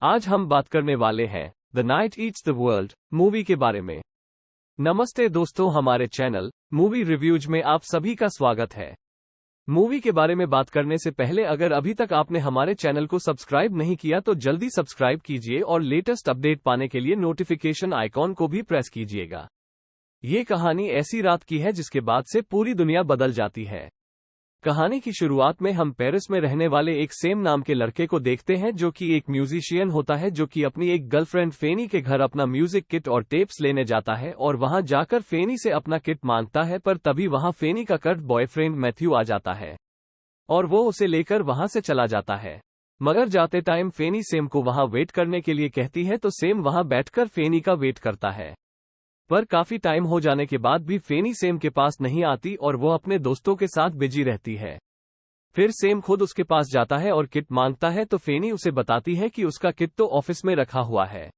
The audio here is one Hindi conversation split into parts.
आज हम बात करने वाले हैं the night eats the world movie के बारे में। नमस्ते दोस्तों, हमारे चैनल मूवी रिव्यूज में आप सभी का स्वागत है। मूवी के बारे में बात करने से पहले अगर अभी तक आपने हमारे चैनल को सब्सक्राइब नहीं किया तो जल्दी सब्सक्राइब कीजिए और लेटेस्ट अपडेट पाने के लिए नोटिफिकेशन आइकॉन को भी प्रेस कीजिएगा। ये कहानी ऐसी रात की है जिसके बाद से पूरी दुनिया बदल जाती है। कहानी की शुरुआत में हम पेरिस में रहने वाले एक सेम नाम के लड़के को देखते हैं जो कि एक म्यूजिशियन होता है, जो कि अपनी एक गर्लफ्रेंड फेनी के घर अपना म्यूजिक किट और टेप्स लेने जाता है और वहां जाकर फेनी से अपना किट मांगता है। पर तभी वहां फेनी का कर्ट बॉयफ्रेंड मैथ्यू आ जाता है और वो उसे लेकर वहां से चला जाता है। मगर जाते टाइम फेनी सेम को वहां वेट करने के लिए कहती है तो सेम वहां बैठकर फेनी का वेट करता है। पर काफी टाइम हो जाने के बाद भी फेनी सेम के पास नहीं आती और वो अपने दोस्तों के साथ बिजी रहती है। फिर सेम खुद उसके पास जाता है और किट मांगता है तो फेनी उसे बताती है कि उसका किट तो ऑफिस में रखा हुआ है,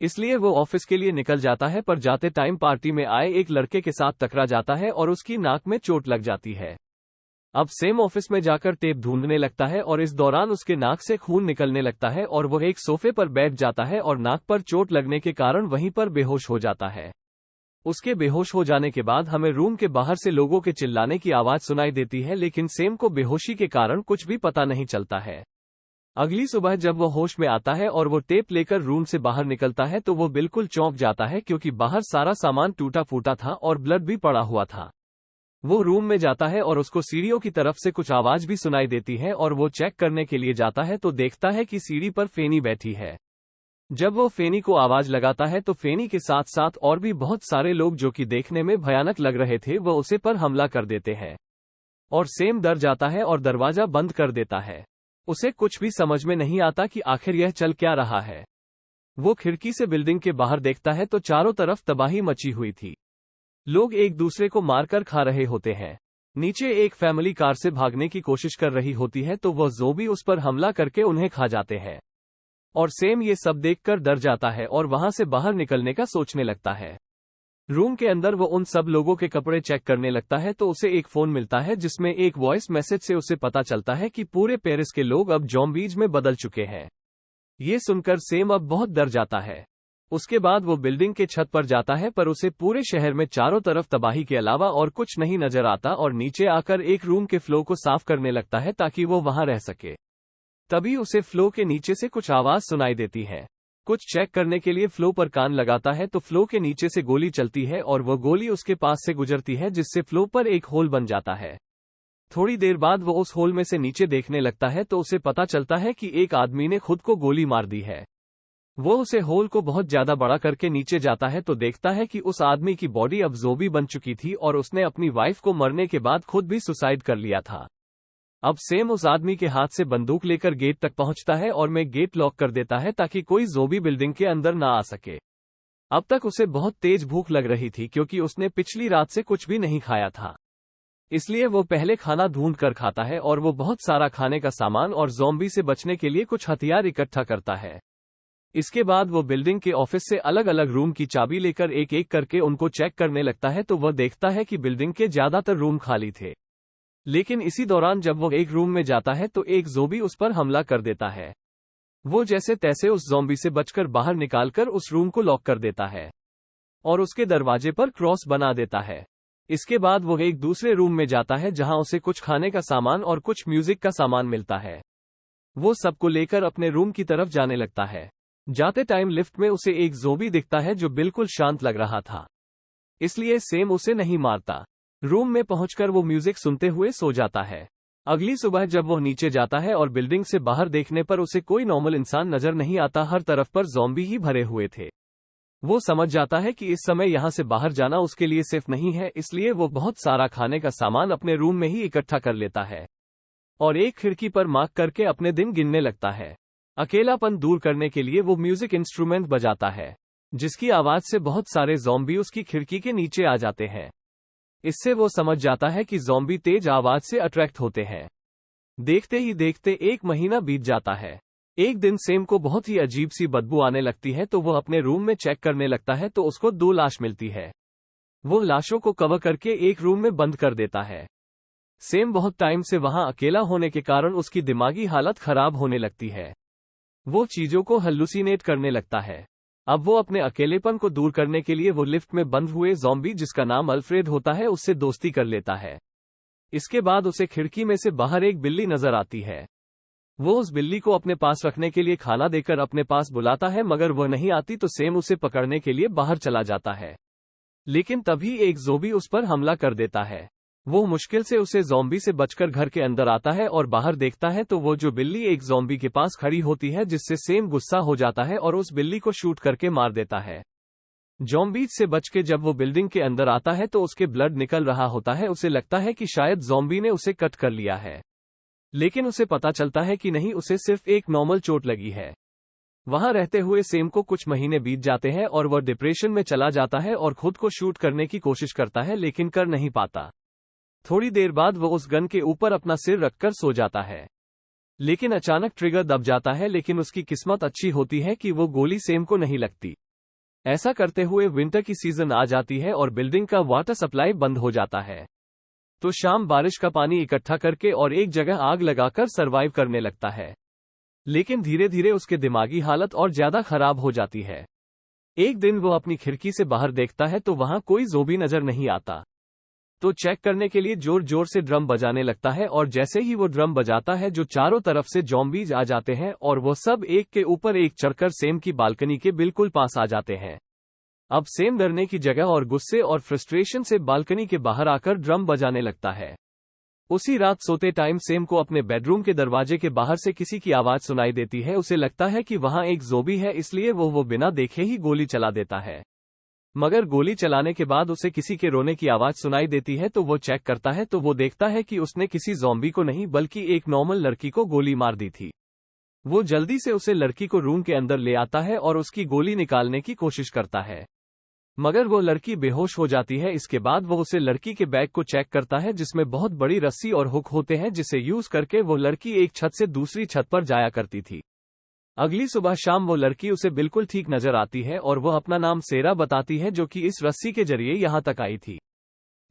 इसलिए वो ऑफिस के लिए निकल जाता है। पर जाते टाइम पार्टी में आए एक लड़के के साथ टकरा जाता है और उसकी नाक में चोट लग जाती है। अब सेम ऑफिस में जाकर टेप ढूंढने लगता है और इस दौरान उसके नाक से खून निकलने लगता है और वो एक सोफे पर बैठ जाता है और नाक पर चोट लगने के कारण वहीं पर बेहोश हो जाता है। उसके बेहोश हो जाने के बाद हमें रूम के बाहर से लोगों के चिल्लाने की आवाज सुनाई देती है, लेकिन सेम को बेहोशी के कारण कुछ भी पता नहीं चलता है। अगली सुबह जब वो होश में आता है और वो टेप लेकर रूम से बाहर निकलता है तो वो बिल्कुल चौंक जाता है, क्योंकि बाहर सारा सामान टूटा फूटा था और ब्लड भी पड़ा हुआ था। वो रूम में जाता है और उसको सीढ़ियों की तरफ से कुछ आवाज भी सुनाई देती है और वो चेक करने के लिए जाता है तो देखता है कि सीढ़ी पर फेनी बैठी है। जब वो फेनी को आवाज लगाता है तो फेनी के साथ साथ और भी बहुत सारे लोग जो कि देखने में भयानक लग रहे थे वो उसे पर हमला कर देते हैं और सेम डर जाता है और दरवाजा बंद कर देता है। उसे कुछ भी समझ में नहीं आता कि आखिर यह चल क्या रहा है। वो खिड़की से बिल्डिंग के बाहर देखता है तो चारों तरफ तबाही मची हुई थी। लोग एक दूसरे को मारकर खा रहे होते हैं। नीचे एक फैमिली कार से भागने की कोशिश कर रही होती है तो वह ज़ोंबी उस पर हमला करके उन्हें खा जाते हैं और सेम ये सब देखकर डर जाता है और वहां से बाहर निकलने का सोचने लगता है। रूम के अंदर वो उन सब लोगों के कपड़े चेक करने लगता है तो उसे एक फोन मिलता है जिसमें एक वॉइस मैसेज से उसे पता चलता है कि पूरे पेरिस के लोग अब ज़ॉम्बीज में बदल चुके हैं। ये सुनकर सेम अब बहुत डर जाता है। उसके बाद वो बिल्डिंग के छत पर जाता है पर उसे पूरे शहर में चारों तरफ तबाही के अलावा और कुछ नहीं नजर आता और नीचे आकर एक रूम के फ्लो को साफ करने लगता है ताकि वो वहां रह सके। तभी उसे फ्लो के नीचे से कुछ आवाज सुनाई देती है। कुछ चेक करने के लिए फ्लो पर कान लगाता है तो फ्लो के नीचे से गोली चलती है और वह गोली उसके पास से गुजरती है जिससे फ्लो पर एक होल बन जाता है। थोड़ी देर बाद वो उस होल में से नीचे देखने लगता है तो उसे पता चलता है कि एक आदमी ने खुद को गोली मार दी है। वो उसे होल को बहुत ज्यादा बड़ा करके नीचे जाता है तो देखता है कि उस आदमी की बॉडी अब ज़ॉम्बी बन चुकी थी और उसने अपनी वाइफ को मरने के बाद खुद भी सुसाइड कर लिया था। अब सेम उस आदमी के हाथ से बंदूक लेकर गेट तक पहुंचता है और मैं गेट लॉक कर देता है ताकि कोई ज़ॉम्बी बिल्डिंग के अंदर ना आ सके। अब तक उसे बहुत तेज भूख लग रही थी क्योंकि उसने पिछली रात से कुछ भी नहीं खाया था, इसलिए वो पहले खाना ढूंढ कर खाता है और वो बहुत सारा खाने का सामान और ज़ॉम्बी से बचने के लिए कुछ हथियार इकट्ठा करता है। इसके बाद वो बिल्डिंग के ऑफिस से अलग अलग रूम की चाबी लेकर एक एक करके उनको चेक करने लगता है तो वह देखता है कि बिल्डिंग के ज्यादातर रूम खाली थे। लेकिन इसी दौरान जब वो एक रूम में जाता है तो एक ज़ॉम्बी उस पर हमला कर देता है। वो जैसे तैसे उस ज़ॉम्बी से बचकर बाहर निकालकर उस रूम को लॉक कर देता है और उसके दरवाजे पर क्रॉस बना देता है। इसके बाद वो एक दूसरे रूम में जाता है जहां उसे कुछ खाने का सामान और कुछ म्यूजिक का सामान मिलता है। वो सबको लेकर अपने रूम की तरफ जाने लगता है। जाते टाइम लिफ्ट में उसे एक ज़ॉम्बी दिखता है जो बिल्कुल शांत लग रहा था, इसलिए सेम उसे नहीं मारता। रूम में पहुंचकर वो म्यूजिक सुनते हुए सो जाता है। अगली सुबह जब वो नीचे जाता है और बिल्डिंग से बाहर देखने पर उसे कोई नॉर्मल इंसान नजर नहीं आता, हर तरफ पर ज़ॉम्बी ही भरे हुए थे। वो समझ जाता है कि इस समय यहां से बाहर जाना उसके लिए सेफ नहीं है, इसलिए वो बहुत सारा खाने का सामान अपने रूम में ही इकट्ठा कर लेता है और एक खिड़की पर मार्क करके अपने दिन गिनने लगता है। अकेलापन दूर करने के लिए वो म्यूजिक इंस्ट्रूमेंट बजाता है जिसकी आवाज से बहुत सारे ज़ॉम्बी उसकी खिड़की के नीचे आ जाते हैं। इससे वो समझ जाता है कि ज़ॉम्बी तेज आवाज से अट्रैक्ट होते हैं। देखते ही देखते एक महीना बीत जाता है। एक दिन सेम को बहुत ही अजीब सी बदबू आने लगती है तो वो अपने रूम में चेक करने लगता है तो उसको 2 लाश मिलती है। वो लाशों को कवर करके एक रूम में बंद कर देता है। सेम बहुत टाइम से वहां अकेला होने के कारण उसकी दिमागी हालत खराब होने लगती है। वो चीजों को हल्लुसिनेट करने लगता है। अब वो अपने अकेलेपन को दूर करने के लिए वो लिफ्ट में बंद हुए ज़ॉम्बी जिसका नाम अल्फ्रेड होता है उससे दोस्ती कर लेता है। इसके बाद उसे खिड़की में से बाहर एक बिल्ली नजर आती है। वो उस बिल्ली को अपने पास रखने के लिए खाना देकर अपने पास बुलाता है, मगर वह नहीं आती तो सेम उसे पकड़ने के लिए बाहर चला जाता है। लेकिन तभी एक ज़ॉम्बी उस पर हमला कर देता है। वो मुश्किल से उसे ज़ॉम्बी से बचकर घर के अंदर आता है और बाहर देखता है तो वो जो बिल्ली एक ज़ॉम्बी के पास खड़ी होती है, जिससे सेम गुस्सा हो जाता है और उस बिल्ली को शूट करके मार देता है। ज़ॉम्बीज से बच के जब वो बिल्डिंग के अंदर आता है तो उसके ब्लड निकल रहा होता है। उसे लगता है कि शायद ज़ॉम्बी ने उसे कट कर लिया है, लेकिन उसे पता चलता है कि नहीं, उसे सिर्फ एक नॉर्मल चोट लगी है। वहां रहते हुए सेम को कुछ महीने बीत जाते हैं और वह डिप्रेशन में चला जाता है और खुद को शूट करने की कोशिश करता है, लेकिन कर नहीं पाता। थोड़ी देर बाद वो उस गन के ऊपर अपना सिर रखकर सो जाता है, लेकिन अचानक ट्रिगर दब जाता है। लेकिन उसकी किस्मत अच्छी होती है कि वो गोली सेम को नहीं लगती। ऐसा करते हुए विंटर की सीजन आ जाती है और बिल्डिंग का वाटर सप्लाई बंद हो जाता है। तो शाम बारिश का पानी इकट्ठा करके और एक जगह आग लगाकर सरवाइव करने लगता है। लेकिन धीरे धीरे उसके दिमागी हालत और ज्यादा खराब हो जाती है। एक दिन वो अपनी खिड़की से बाहर देखता है तो वहां कोई ज़ॉम्बी नजर नहीं आता। तो चेक करने के लिए जोर जोर से ड्रम बजाने लगता है और जैसे ही वो ड्रम बजाता है जो चारों तरफ से ज़ॉम्बीज आ जाते हैं और वो सब एक के ऊपर एक चढ़कर सेम की बालकनी के बिल्कुल पास आ जाते हैं। अब सेम डरने की जगह और गुस्से और फ्रस्ट्रेशन से बालकनी के बाहर आकर ड्रम बजाने लगता है। उसी रात सोते टाइम सेम को अपने बेडरूम के दरवाजे के बाहर से किसी की आवाज सुनाई देती है। उसे लगता है कि वहां एक ज़ॉम्बी है, इसलिए वो बिना देखे ही गोली चला देता है। मगर गोली चलाने के बाद उसे किसी के रोने की आवाज सुनाई देती है तो वो चेक करता है तो वो देखता है कि उसने किसी ज़ॉम्बी को नहीं बल्कि एक नॉर्मल लड़की को गोली मार दी थी। वो जल्दी से उसे लड़की को रूम के अंदर ले आता है और उसकी गोली निकालने की कोशिश करता है, मगर वो लड़की बेहोश हो जाती है। इसके बाद वो उसे लड़की के बैग को चेक करता है जिसमें बहुत बड़ी रस्सी और हुक होते हैं, जिसे यूज करके वो लड़की एक छत से दूसरी छत पर जाया करती थी। अगली सुबह शाम वो लड़की उसे बिल्कुल ठीक नजर आती है और वह अपना नाम सेरा बताती है, जो कि इस रस्सी के जरिए यहां तक आई थी।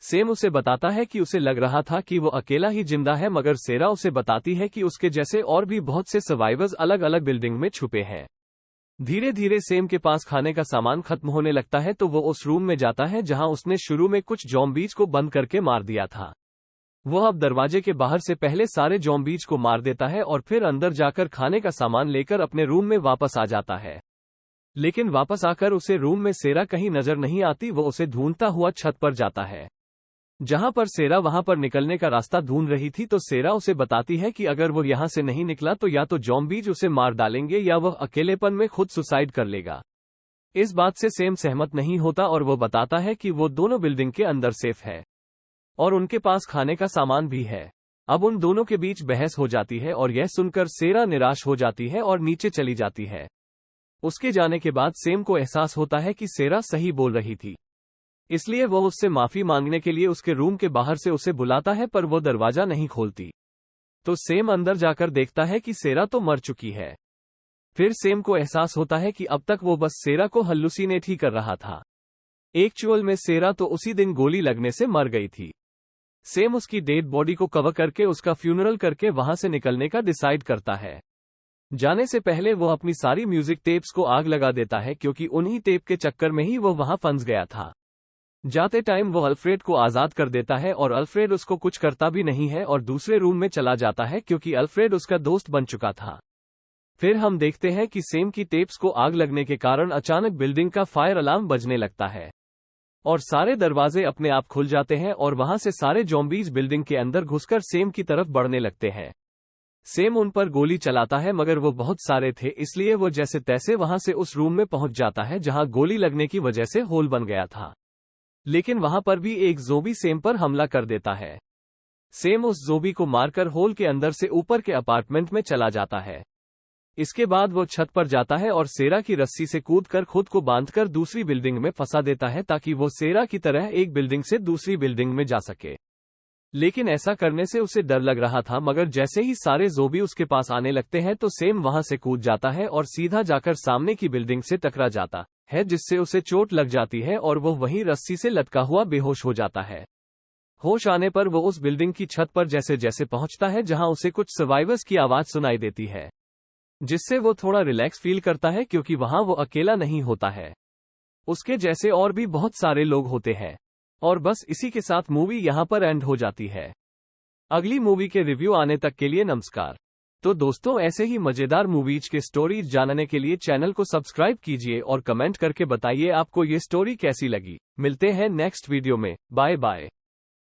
सेम उसे बताता है कि उसे लग रहा था कि वो अकेला ही जिंदा है, मगर सेरा उसे बताती है कि उसके जैसे और भी बहुत से सर्वाइवर्स अलग अलग बिल्डिंग में छुपे हैं। धीरे धीरे सेम के पास खाने का सामान खत्म होने लगता है तो वो उस रूम में जाता है जहां उसने शुरू में कुछ ज़ॉम्बीज को बंद करके मार दिया था। वो अब दरवाजे के बाहर से पहले सारे ज़ॉम्बीज को मार देता है और फिर अंदर जाकर खाने का सामान लेकर अपने रूम में वापस आ जाता है। लेकिन वापस आकर उसे रूम में सेरा कहीं नजर नहीं आती। वो उसे ढूंढता हुआ छत पर जाता है जहां पर सेरा वहां पर निकलने का रास्ता ढूंढ रही थी। तो सेरा उसे बताती है कि अगर वो यहां से नहीं निकला तो या तो ज़ॉम्बीज उसे मार डालेंगे या वह अकेलेपन में खुद सुसाइड कर लेगा। इस बात से सेम सहमत नहीं होता और वो बताता है कि वो दोनों बिल्डिंग के अंदर सेफ है और उनके पास खाने का सामान भी है। अब उन दोनों के बीच बहस हो जाती है और यह सुनकर सेरा निराश हो जाती है और नीचे चली जाती है। उसके जाने के बाद सेम को एहसास होता है कि सेरा सही बोल रही थी, इसलिए वो उससे माफी मांगने के लिए उसके रूम के बाहर से उसे बुलाता है, पर वो दरवाजा नहीं खोलती। तो सेम अंदर जाकर देखता है कि सेरा तो मर चुकी है। फिर सेम को एहसास होता है कि अब तक वो बस सेरा को हल्लुसिनेट ही कर रहा था। एक्चुअल में सेरा तो उसी दिन गोली लगने से मर गई थी। सेम उसकी डेड बॉडी को कवर करके उसका फ्यूनरल करके वहां से निकलने का डिसाइड करता है। जाने से पहले वो अपनी सारी म्यूजिक टेप्स को आग लगा देता है, क्योंकि उन्हीं टेप के चक्कर में ही वो वहां फंस गया था। जाते टाइम वो अल्फ्रेड को आजाद कर देता है और अल्फ्रेड उसको कुछ करता भी नहीं है और दूसरे रूम में चला जाता है, क्योंकि अल्फ्रेड उसका दोस्त बन चुका था। फिर हम देखते हैं कि सेम की टेप्स को आग लगने के कारण अचानक बिल्डिंग का फायर अलार्म बजने लगता है और सारे दरवाजे अपने आप खुल जाते हैं और वहां से सारे ज़ॉम्बीज बिल्डिंग के अंदर घुसकर सेम की तरफ बढ़ने लगते हैं। सेम उन पर गोली चलाता है, मगर वो बहुत सारे थे, इसलिए वो जैसे तैसे वहां से उस रूम में पहुंच जाता है जहां गोली लगने की वजह से होल बन गया था। लेकिन वहां पर भी एक ज़ॉम्बी सेम पर हमला कर देता है। सेम उस ज़ॉम्बी को मारकर होल के अंदर से ऊपर के अपार्टमेंट में चला जाता है। इसके बाद वो छत पर जाता है और सेरा की रस्सी से कूदकर खुद को बांधकर दूसरी बिल्डिंग में फंसा देता है, ताकि वो सेरा की तरह एक बिल्डिंग से दूसरी बिल्डिंग में जा सके। लेकिन ऐसा करने से उसे डर लग रहा था, मगर जैसे ही सारे ज़ॉम्बी उसके पास आने लगते हैं तो सेम वहां से कूद जाता है और सीधा जाकर सामने की बिल्डिंग से टकरा जाता है, जिससे उसे चोट लग जाती है और वो वहीं रस्सी से लटका हुआ बेहोश हो जाता है। होश आने पर वो उस बिल्डिंग की छत पर जैसे जैसे पहुंचता है जहां उसे कुछ सर्वाइवर्स की आवाज सुनाई देती है। जिससे वो थोड़ा रिलैक्स फील करता है क्योंकि वहां वो अकेला नहीं होता है। उसके जैसे और भी बहुत सारे लोग होते हैं। और बस इसी के साथ मूवी यहां पर एंड हो जाती है। अगली मूवी के रिव्यू आने तक के लिए नमस्कार। तो दोस्तों, ऐसे ही मजेदार मूवीज के स्टोरीज जानने के लिए चैनल को सब्सक्राइब कीजिए और कमेंट करके बताइए आपको ये स्टोरी कैसी लगी। मिलते हैं नेक्स्ट वीडियो में। Bye bye.